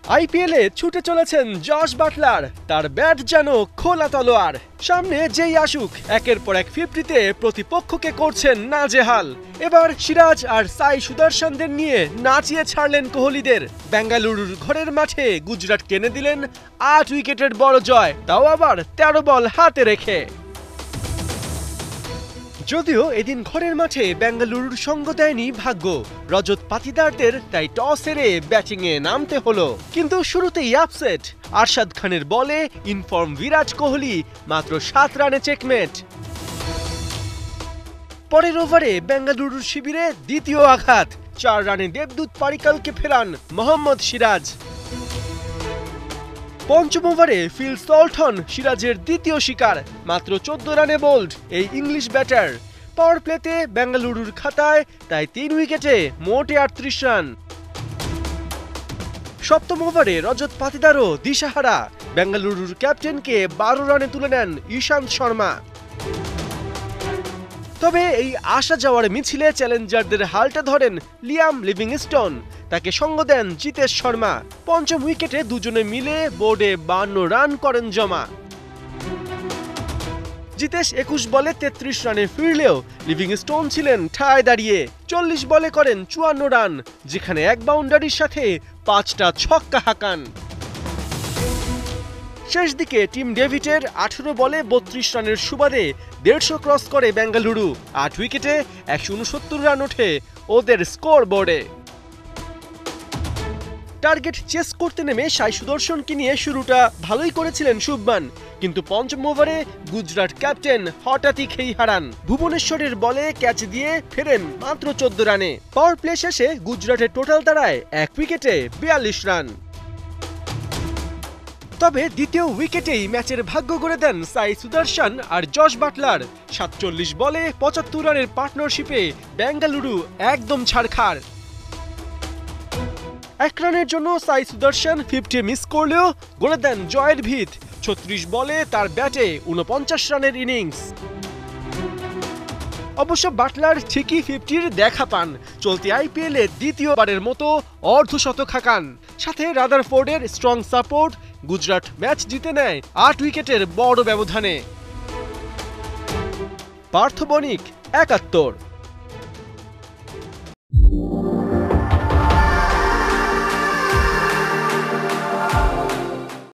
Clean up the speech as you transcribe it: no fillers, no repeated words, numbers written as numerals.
আইপিএলে ছুটে চলেছেন জশ বাটলার, তার ব্যাট যেন খোলা তলোয়ার। সামনে যেই আসুক একের পর এক 50-তে প্রতিপক্ষকে করছেন নাজেহাল। এবার সিরাজ আর সাই সুদর্শনদের নিয়ে নাচিয়ে ছাড়লেন কোহলিদের। বেঙ্গালুরুর ঘরের মাঠে গুজরাট টেনে দিলেন 8 উইকেটের বড় জয়, তাও আবার 13 বল হাতে রেখে। যদিও এদিন ঘরের মাঠে বেঙ্গালুরুর সঙ্গ দেয়নি ভাগ্য, রজত পাতিদারদের তাই টস হেরে ব্যাটিংয়ে নামতে হলো। কিন্তু শুরুতেই আপসেট, আরশাদ খানের বলে ইনফর্ম বিরাট কোহলি, মাত্র 7 রানে চেকমেট। পরের ওভারে বেঙ্গালুরুর শিবিরে দ্বিতীয় আঘাত, 4 রানে দেবদূত পারিকালকে ফেরান মোহাম্মদ সিরাজ। পঞ্চম ওভারে ফিল সল্টন সিরাজের দ্বিতীয় শিকার, মাত্র 14 রানে বোল্ড এই ইংলিশ ব্যাটার। পাওয়ার প্লেতে বেঙ্গালুরুর খাতায় তাই 3 উইকেটে মোটে 38 রান। সপ্তম ওভারে রজত পাতিদারও দিশাহারা, বেঙ্গালুরুর ক্যাপ্টেনকে 12 রানে তুলে নেন ঈশান্ত শর্মা। তবে এই আসা যাওয়ার মিছিলে চ্যালেঞ্জারদের হালটা ধরেন লিয়াম লিভিংস্টোন, তাকে সঙ্গ দেন জিতেশ শর্মা। পঞ্চম উইকেটে দুজনে মিলে বোর্ডে 52 রান করেন জমা। জিতেশ 21 বলে 33 রানে ফিরলেও লিভিংস্টোন ছিলেন ঠায় দাঁড়িয়ে। 40 বলে করেন 54 রান, যেখানে এক বাউন্ডারির সাথে 5টা ছক্কা হাঁকান। শেষ দিকে টিম ডেভিডের 18 বলে 32 রানের সুবাদে 150 ক্রস করে বেঙ্গালুরু। 8 উইকেটে 169 রান ওঠে ওদের স্কোর বোর্ডে। টার্গেট চেস করতে নেমে সাই সুদর্শনকে নিয়ে শুরুটা ভালোই করেছিলেন শুভমান, কিন্তু পঞ্চম ওভারে গুজরাট ক্যাপ্টেন হঠাৎই খেই হারান। ভুবনেশ্বরের বলে ক্যাচ দিয়ে ফেরেন মাত্র 14 রানে। পাওয়ার প্লে শেষে গুজরাটের টোটাল দাঁড়ায় 1 উইকেটে 42 রান। তবে দ্বিতীয় উইকেটেই ম্যাচের ভাগ্য গড়ে দেন সাই সুদর্শন আর জশ বাটলার। 47 বলে 75 রানের পার্টনারশিপে বেঙ্গালুরু একদম ছাড়খাড়। 1 রানের জন্য সাই সুদর্শন 50 মিস করলেও গড়ে দেন জয়ের ভিত। 36 বলে তার ব্যাটে 49 রানের ইনিংস। অবশ্য বাটলার ঠিকই 50-র দেখা পান, চলতি আইপিএলে দ্বিতীয়বারের মতো অর্ধশতক হাঁকান। সাথে রাদারফোর্ডের স্ট্রং সাপোর্ট, গুজরাট ম্যাচ জিতে নেয় 8 উইকেটের বড় ব্যবধানে। পার্থ বণিক, 71।